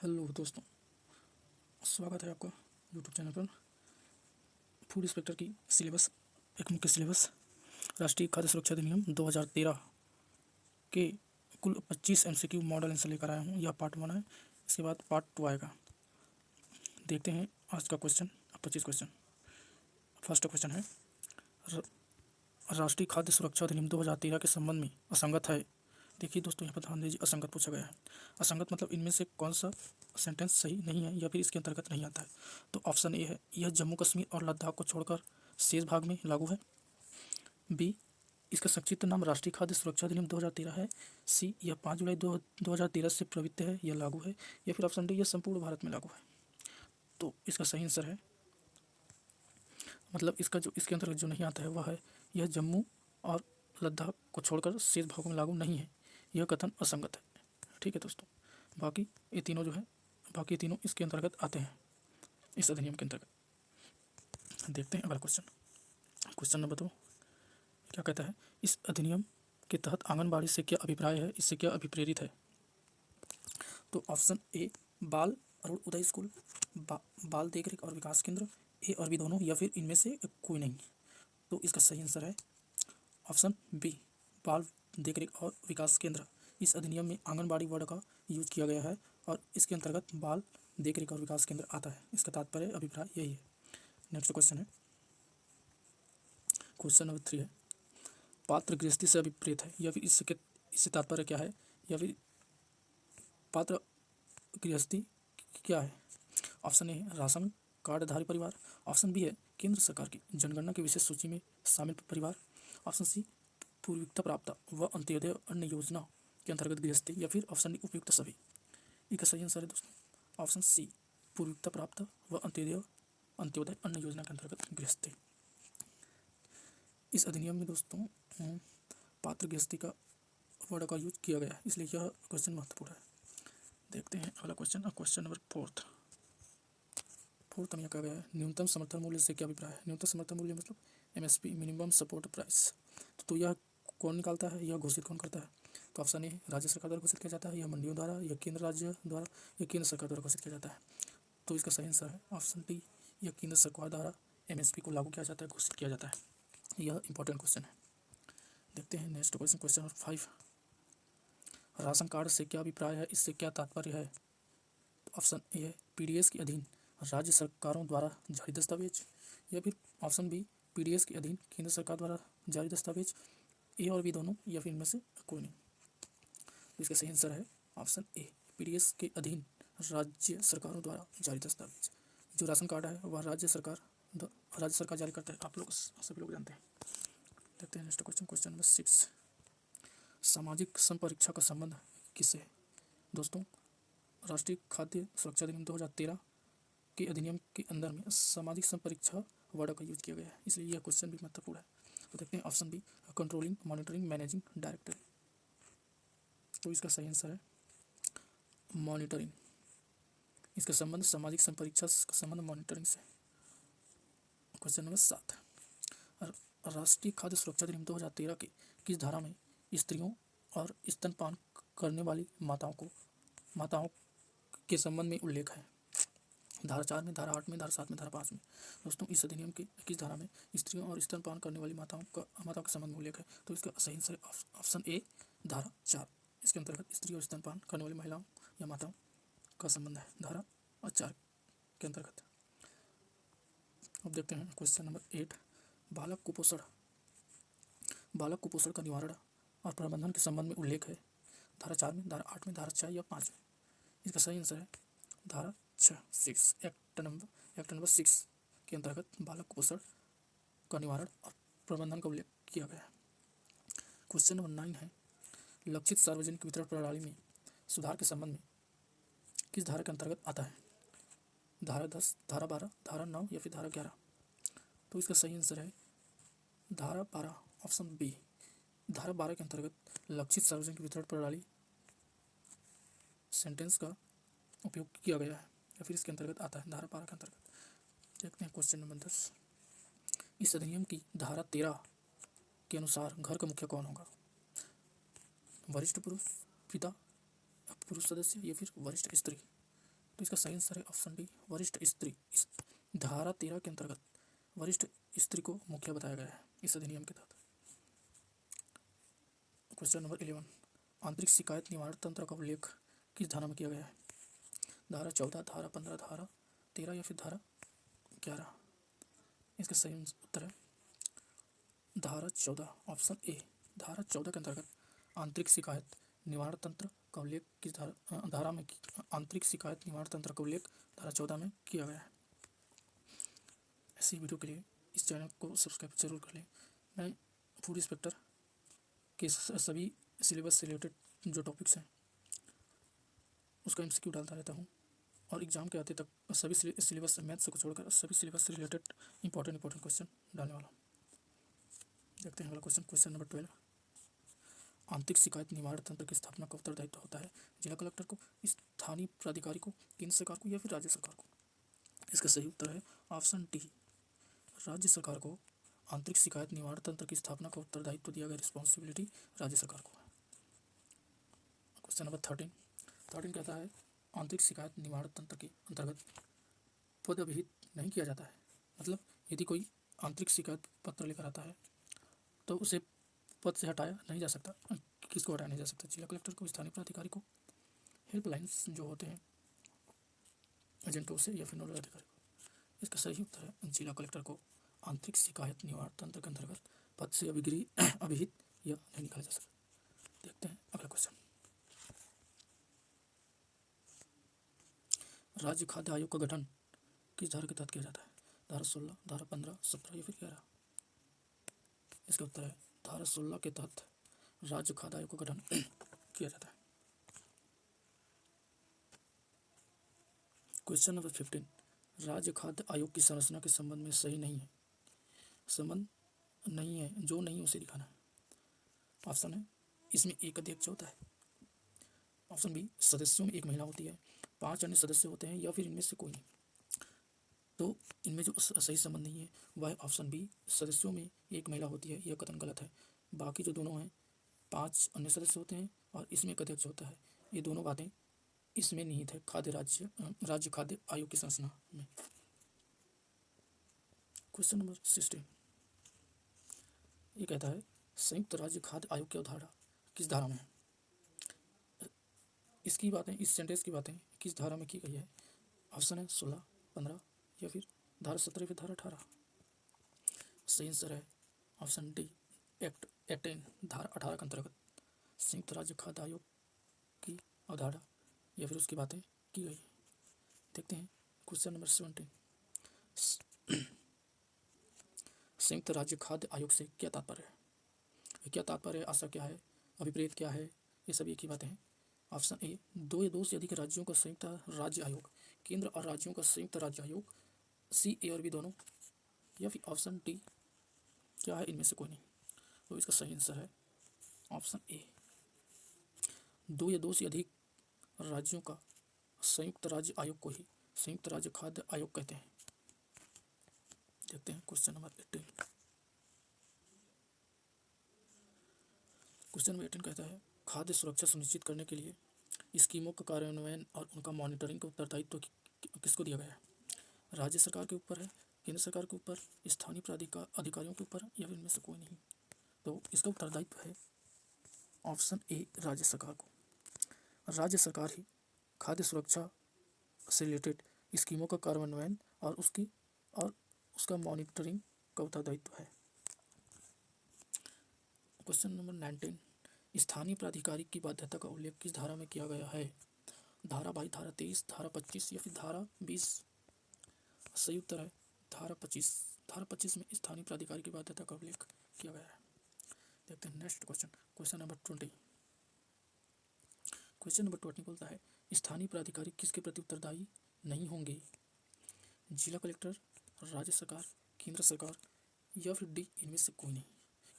Hello दोस्तों, स्वागत है आपका यूट्यूब चैनल पर। फूड इंस्पेक्टर की सिलेबस, एक मुख्य सिलेबस राष्ट्रीय खाद्य सुरक्षा अधिनियम 2013 के कुल 25 MCQ मॉडल आंसर लेकर आया हूँ। यह पार्ट 1 है, इसके बाद पार्ट 2 आएगा। देखते हैं आज का क्वेश्चन। 25 क्वेश्चन। फर्स्ट क्वेश्चन है, राष्ट्रीय खाद्य सुरक्षा अधिनियम 2013 के संबंध में असंगत है। देखिए दोस्तों, यहाँ पर ध्यान दीजिए, असंगत पूछा गया है। असंगत मतलब इनमें से कौन सा सेंटेंस सही नहीं है या फिर इसके अंतर्गत नहीं आता है। तो ऑप्शन ए है, यह जम्मू कश्मीर और लद्दाख को छोड़कर शेष भाग में लागू है। बी, इसका संक्षिप्त नाम राष्ट्रीय खाद्य सुरक्षा अधिनियम 2013 है। सी, यह 5 जुलाई 2013 से प्रवृत्त है, यह लागू है। या फिर ऑप्शन डी, यह संपूर्ण भारत में लागू है। तो इसका सही आंसर है, मतलब इसके अंतर्गत जो नहीं आता है वह है, यह जम्मू और लद्दाख को छोड़कर शेष भागों में लागू नहीं है। यह कथन असंगत है। ठीक है दोस्तों, बाकी ये तीनों इसके अंतर्गत आते हैं, इस अधिनियम के अंतर्गत। देखते हैं अगला क्वेश्चन। क्वेश्चन नंबर 2 क्या कहता है, इस अधिनियम के तहत आंगनबाड़ी से क्या अभिप्राय है, इससे क्या अभिप्रेरित है। तो ऑप्शन ए, बाल अरुण उदय स्कूल, बाल देखरेख और विकास केंद्र, ए और बी दोनों, या फिर इनमें से कोई नहीं। तो इसका सही आंसर है ऑप्शन बी, बाल देखरेख और विकास केंद्र। इस अधिनियम में आंगनबाड़ी वर्ड का यूज किया गया है और इसके अंतर्गत बाल देखरेख और विकास केंद्र आता है। इसका तात्पर्य अभिप्राय यही है। नेक्स्ट क्वेश्चन है, क्वेश्चन नंबर 3 है, पात्र गृहस्थी से अभिप्रेत है, या फिर इससे तात्पर्य क्या है, या फिर पात्र गृहस्थी क्या है। ऑप्शन ए, राशन कार्डधारी परिवार। ऑप्शन बी है, केंद्र सरकार की जनगणना की विशेष सूची में शामिल परिवार। ऑप्शन सी, पूर्वोक्ता प्राप्त व अंत्योदय अन्न योजना के अंतर्गत गृहस्थी। या फिर ऑप्शन डी, उपयुक्त सभी। इसका सही आंसर है दोस्तों ऑप्शन सी, पूर्वोक्ता प्राप्त व अंत्योदय अन्न योजना के अंतर्गत गृहस्थी। इस अधिनियम में दोस्तों पात्र गृहस्थी का वर्ड का यूज किया गया है, इसलिए यह क्वेश्चन महत्वपूर्ण है। देखते हैं अगला क्वेश्चन। क्वेश्चन नंबर 4 में क्या गया है, न्यूनतम समर्थन मूल्य से क्या अभिप्राय है। न्यूनतम समर्थन मूल्य मतलब MSP, मिनिमम सपोर्ट प्राइस। तो यह कौन निकालता है, यह घोषित कौन करता है। तो ऑप्शन ए, राज्य सरकार द्वारा घोषित किया जाता है, या मंडियों द्वारा, या केंद्र राज्य द्वारा, या केंद्र सरकार द्वारा घोषित किया जाता है। तो इसका सही आंसर है ऑप्शन डी, यह केंद्र सरकार द्वारा MSP को लागू किया जाता है, घोषित किया जाता है। यह इंपॉर्टेंट क्वेश्चन है। देखते हैं next question. Question number 5, ration card से क्या अभिप्राय है, इससे क्या तात्पर्य है। तो ऑप्शन ए है, PDS के अधीन राज्य सरकारों द्वारा जारी दस्तावेज। या फिर ऑप्शन बी, PDS के अधीन केंद्र सरकार द्वारा जारी दस्तावेज। ए और बी दोनों, या फिर इनमें से कोई नहीं। तो इसका सही आंसर है ऑप्शन ए, PDS के अधीन राज्य सरकारों द्वारा जारी दस्तावेज। जो राशन कार्ड है वह राज्य सरकार जारी करता है, आप लोग सभी लोग जानते हैं। देखते हैं नेक्स्ट क्वेश्चन। क्वेश्चन नंबर 6, सामाजिक संपरीक्षा का संबंध किससे है। दोस्तों, राष्ट्रीय खाद्य सुरक्षा अधिनियम 2013 के अधिनियम के अंदर में सामाजिक संपरीक्षा वर्ड का यूज किया गया है, इसलिए यह क्वेश्चन भी महत्वपूर्ण है। तो देखते हैं option B, controlling, monitoring, managing, director. तो इसका सही आंसर है मॉनिटरिंग। इसका संबंध सामाजिक संपरीक्षा का संबंध मॉनिटरिंग से। क्वेश्चन नंबर 7, राष्ट्रीय खाद्य सुरक्षा अधिनियम 2013 के किस धारा में स्त्रियों और स्तनपान करने वाली माताओं के संबंध में उल्लेख है। धारा 4 में, धारा 8 में, धारा 7 में, धारा 5 में। दोस्तों, इस अधिनियम की किस धारा में स्त्रियों और स्तनपान करने वाली माताओं के संबंध में उल्लेख है। तो इसका सही आंसर ऑप्शन ए, धारा 4। इसके अंतर्गत स्त्री और स्तनपान करने वाली महिलाओं या माताओं का संबंध है, धारा 4 के अंतर्गत। अब देखते हैं क्वेश्चन नंबर 8, बालक कुपोषण का निवारण और प्रबंधन के संबंध में उल्लेख है। धारा 4 में, धारा 8 में, धारा 6 या 5 में। इसका सही आंसर है धारा 6 एक्ट नंबर 6 के अंतर्गत बालक कुपोषण का निवारण और प्रबंधन का उल्लेख किया गया है। क्वेश्चन नंबर 9 है, लक्षित सार्वजनिक वितरण प्रणाली में सुधार के संबंध में किस धारा के अंतर्गत आता है। धारा 10, धारा 12, धारा 9 या फिर धारा 11। तो इसका सही आंसर है धारा 12, ऑप्शन बी। धारा 12 के अंतर्गत लक्षित सार्वजनिक वितरण प्रणाली सेंटेंस का उपयोग किया गया है, या फिर इसके अंतर्गत आता है, धारा 12 के अंतर्गत। देखते हैं क्वेश्चन नंबर 10, इस अधिनियम की धारा 13 के अनुसार घर का मुखिया कौन होगा। वरिष्ठ पुरुष, पिता, पुरुष सदस्य, या फिर वरिष्ठ स्त्री। तो इसका सही आंसर है ऑप्शन डी, वरिष्ठ स्त्री। इस धारा 13 के अंतर्गत वरिष्ठ स्त्री को मुखिया बताया गया है इस अधिनियम के तहत। क्वेश्चन नंबर 11, आंतरिक शिकायत निवारण तंत्र का उल्लेख किस धारा में किया गया है? धारा 14, धारा 15, धारा 13 या फिर धारा 11? इसका सही उत्तर है धारा 14, ऑप्शन ए। धारा 14 के अंतर्गत आंतरिक शिकायत निवारण तंत्र का उल्लेख किस धारा में आंतरिक शिकायत निवारण तंत्र का उल्लेख धारा 14 में किया गया है। ऐसी वीडियो के लिए इस चैनल को सब्सक्राइब जरूर कर लें। मैं फूड इंस्पेक्टर के सभी सिलेबस से रिलेटेड जो टॉपिक्स हैं उसका एमसीक्यू डालता रहता हूँ और एग्जाम के आते तक सभी सिलेबस मैथ्स को छोड़कर सभी सिलेबस से रिलेटेड इंपॉर्टेंट क्वेश्चन डालने वाला हूँ। देखते हैं अगला क्वेश्चन। क्वेश्चन नंबर 12, आंतरिक शिकायत निवारण तंत्र की स्थापना का उत्तरदायित्व होता है जिला कलेक्टर को, स्थानीय प्राधिकारी को, केंद्र सरकार को या फिर राज्य सरकार को? इसका सही उत्तर है ऑप्शन डी, राज्य सरकार को आंतरिक शिकायत निवारण तंत्र की स्थापना का उत्तरदायित्व दिया गया, रिस्पॉन्सिबिलिटी राज्य सरकार को है। क्वेश्चन नंबर 13 कहता है आंतरिक शिकायत निवारण तंत्र के अंतर्गत पद अभिहित नहीं किया जाता है। मतलब यदि कोई आंतरिक शिकायत पत्र लेकर आता है तो उसे पद से हटाया नहीं जा सकता। किसको हटाया नहीं जा सकता? जिला कलेक्टर को, स्थानीय प्राधिकारी को, हेल्पलाइंस जो होते हैं एजेंटों से, या फिर नोडल अधिकारी को। इसका सही उत्तर है जिला कलेक्टर को आंतरिक शिकायत निवारण तंत्र के अंतर्गत पद से अभिहित या नहीं निकाला जा सकता। देखते हैं अगला क्वेश्चन। राज्य खाद्य आयोग का गठन किस धारा के तहत किया जाता है? धारा 16, धारा 15, 17 या फिर 11? इसका उत्तर है धारा 16 के तहत राज्य खाद्य आयोग का गठन किया जाता है। क्वेश्चन नंबर 15, राज्य खाद्य आयोग की संरचना के संबंध में सही नहीं है। संबंध नहीं है, जो नहीं उसे दिखाना है। ऑप्शन है इसमें एक अध्यक्ष होता है, ऑप्शन बी सदस्यों में एक महिला होती है, 5 अन्य सदस्य होते हैं, या फिर इनमें से कोई नहीं। तो इनमें जो सही संबंध नहीं है वह ऑप्शन बी, सदस्यों में एक महिला होती है। यह कथन गलत है। बाकी जो दोनों हैं, 5 अन्य सदस्य होते हैं और इसमें एक अध्यक्ष होता है, ये दोनों बातें इसमें निहित है राज्य खाद्य आयोग की संरचना में। क्वेश्चन नंबर 16, ये कहता है संयुक्त राज्य खाद्य आयोग की अवधारणा किस धारा में है? इसकी बातें, इस सेंटेंस की बातें किस धारा में की गई है? ऑप्शन है 16, 15 या फिर धारा 17 या फिर धारा 18? सही आंसर है ऑप्शन डी, एक्ट 18 धारा 18 के अंतर्गत संयुक्त राज्य खाद्य आयोग की अवधारणा या फिर उसकी बातें की गई। देखते हैं क्वेश्चन नंबर 17, संयुक्त राज्य खाद्य आयोग से क्या तात्पर्य है? क्या तात्पर्य है, आशा क्या है, अभिप्रेत क्या है, ये सभी एक ही बातें हैं। ऑप्शन ए, 2 या 2 से अधिक राज्यों का संयुक्त राज्य आयोग, केंद्र और राज्यों का संयुक्त राज्य आयोग, सी, ए और बी दोनों, या फिर ऑप्शन डी क्या है, इनमें से कोई नहीं। तो इसका सही आंसर है ऑप्शन ए, 2 या 2 से अधिक राज्यों का संयुक्त राज्य आयोग को ही संयुक्त राज्य खाद्य आयोग कहते हैं। देखते हैं क्वेश्चन नंबर 18। क्वेश्चन नंबर 18 कहता है खाद्य सुरक्षा सुनिश्चित करने के लिए स्कीमों का कार्यान्वयन और उनका मॉनिटरिंग का उत्तरदायित्व किसको दिया गया है? राज्य सरकार के ऊपर है, केंद्र सरकार के ऊपर, स्थानीय अधिकारियों के ऊपर, या फिर इनमें से कोई नहीं। तो इसका उत्तरदायित्व है ऑप्शन ए, राज्य सरकार को। राज्य सरकार ही खाद्य सुरक्षा से रिलेटेड स्कीमों का कार्यान्वयन और उसका मॉनिटरिंग का उत्तरदायित्व है। क्वेश्चन नंबर 19, स्थानीय प्राधिकारी की बाध्यता का उल्लेख किस धारा में किया गया है? धारा 22, धारा 23, धारा 25 या फिर धारा 20? सही उत्तर है धारा 25। धारा 25 में स्थानीय प्राधिकारी की बाध्यता का उल्लेख किया गया है। देखते हैं next question. Question number 20, question number 20 बोलता है स्थानीय प्राधिकारी किसके प्रति उत्तरदायी नहीं होंगे? जिला कलेक्टर, राज्य सरकार, केंद्र सरकार, या फिर डी, इनमें से कोई नहीं।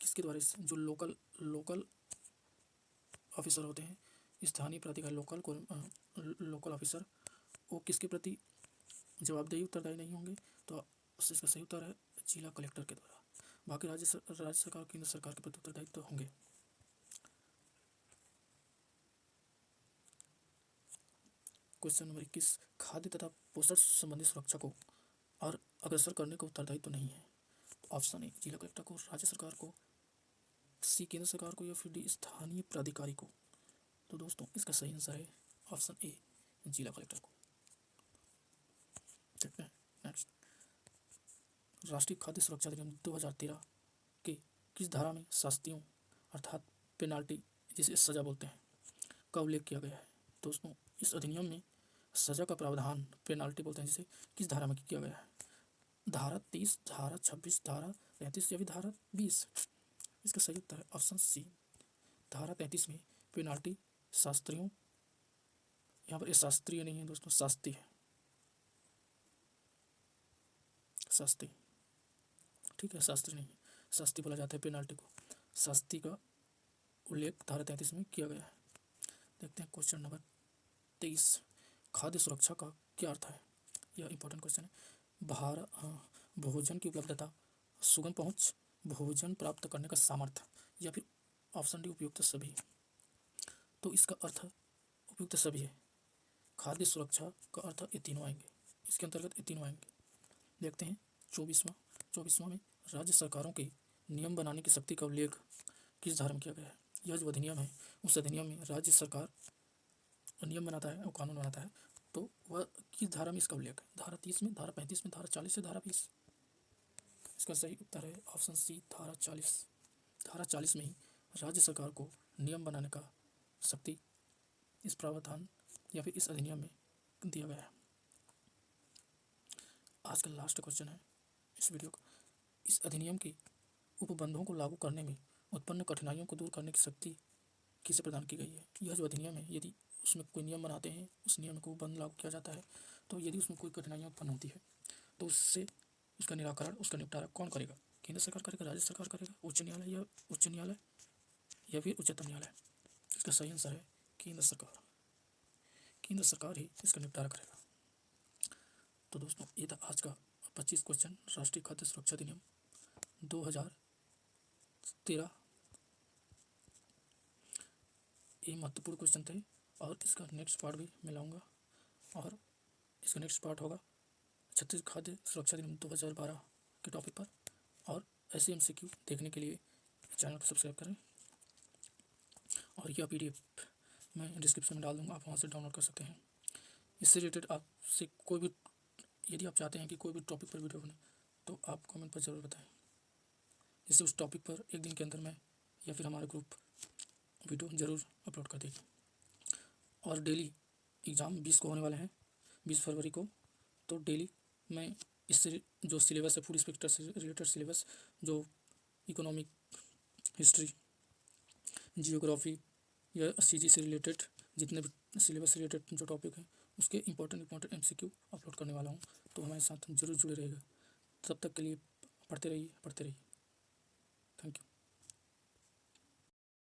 किसके द्वारा? जो लोकल ऑफिसर होते हैं, स्थानीय प्राधिकारी, लोकल ऑफिसर, वो किसके प्रति जवाबदेही उत्तरदायी नहीं होंगे? तो इसका सही उत्तर है जिला कलेक्टर के द्वारा। बाकी राज्य सरकार, केंद्र सरकार के प्रति उत्तरदायित्व तो होंगे। क्वेश्चन नंबर 21, खाद्य तथा पोषण संबंधी सुरक्षा को और अग्रसर करने का उत्तरदायित्व तो नहीं है। तो ऑप्शन ए जिला कलेक्टर को, राज्य सरकार को, सी केंद्र सरकार को, या फिर डी स्थानीय प्राधिकारी को। तो दोस्तों इसका सही आंसर है ऑप्शन ए जिला कलेक्टर को। देखते हैं नेक्स्ट, राष्ट्रीय खाद्य सुरक्षा अधिनियम 2013 के किस धारा में शास्तियों अर्थात पेनाल्टी जिसे सजा बोलते हैं का उल्लेख किया गया है। दोस्तों इस अधिनियम में सजा का प्रावधान पेनाल्टी बोलते हैं जिसे किस धारा में किया गया है। धारा 30, धारा 26, धारा 33 या फिर धारा 20। इसका सही उत्तर है ऑप्शन सी धारा 33 में पेनाल्टी शास्त्रियों, यहाँ पर शास्त्रीय नहीं है दोस्तों, शास्ती है, शास्ती, ठीक है, शास्त्री नहीं है, शास्ती बोला जाता है पेनाल्टी को। शास्ती का उल्लेख धारा 33 में किया गया है। देखते हैं क्वेश्चन नंबर 23, खाद्य सुरक्षा का क्या अर्थ है। यह इंपॉर्टेंट क्वेश्चन है। भोजन की उपलब्धता, सुगम पहुंच, भोजन प्राप्त करने का सामर्थ्य, या फिर ऑप्शन डी उपयुक्त सभी। तो इसका अर्थ उपयुक्त सभी है। खाद्य सुरक्षा का अर्थ ये तीनों आएंगे, इसके अंतर्गत ये तीनों आएंगे। देखते हैं 24वां में राज्य सरकारों के नियम बनाने की शक्ति का उल्लेख किस धारा में किया गया है। यह जो अधिनियम है उस अधिनियम में राज्य सरकार नियम बनाता है और कानून बनाता है, तो वह किस धारा में इसका उल्लेख है। धारा 30 में, धारा 35 में, धारा 40 से धारा 20। इसका सही उत्तर है ऑप्शन सी धारा 40। धारा 40 में ही राज्य सरकार को नियम बनाने का शक्ति इस प्रावधान या फिर इस अधिनियम में दिया गया है। आज का लास्ट क्वेश्चन है इस वीडियो का, इस अधिनियम के उपबंधों को लागू करने में उत्पन्न कठिनाइयों को दूर करने की शक्ति किसे प्रदान की गई है। यह जो अधिनियम है, यदि उसमें कोई नियम बनाते हैं, उस नियम को उपबंध लागू किया जाता है, तो यदि उसमें कोई कठिनाइयाँ उत्पन्न होती है तो उससे उसका निराकरण, उसका निपटारा कौन करेगा। केंद्र सरकार करेगा, राज्य सरकार करेगा, उच्च न्यायालय या फिर उच्चतम न्यायालय। इसका सही आंसर है केंद्र सरकार। केंद्र सरकार ही इसका निपटारा करेगा। तो दोस्तों ये था आज का 25 क्वेश्चन राष्ट्रीय खाद्य सुरक्षा अधिनियम 2013। ये महत्वपूर्ण क्वेश्चन थे और इसका नेक्स्ट पार्ट भी मैं लाऊंगा, और इसका नेक्स्ट पार्ट होगा छत्तीस खाद्य सुरक्षा अधिनियम 2012 के टॉपिक पर। और ऐसे MCQ देखने के लिए चैनल को सब्सक्राइब करें, और यह PDF मैं डिस्क्रिप्शन में डाल दूँगा, आप वहाँ से डाउनलोड कर सकते हैं। इससे रिलेटेड आपसे कोई भी, यदि आप चाहते हैं कि कोई भी टॉपिक पर वीडियो बने तो आप कमेंट पर ज़रूर बताएं, जिससे उस टॉपिक पर एक दिन के अंदर में या फिर हमारा ग्रुप वीडियो ज़रूर अपलोड कर देगी। और डेली एग्ज़ाम 20 को होने वाले हैं, 20 फरवरी को। तो डेली मैं इससे जो सिलेबस है, फूड इंस्पेक्टर से रिलेटेड सिलेबस, जो इकोनॉमिक, हिस्ट्री, जियोग्राफी या CG से रिलेटेड जितने भी सिलेबस से रिलेटेड जो टॉपिक हैं, उसके इंपॉर्टेंट MCQ अपलोड करने वाला हूँ। तो हमारे साथ जरूर जुड़े रहेगा। तब तक के लिए पढ़ते रहिए।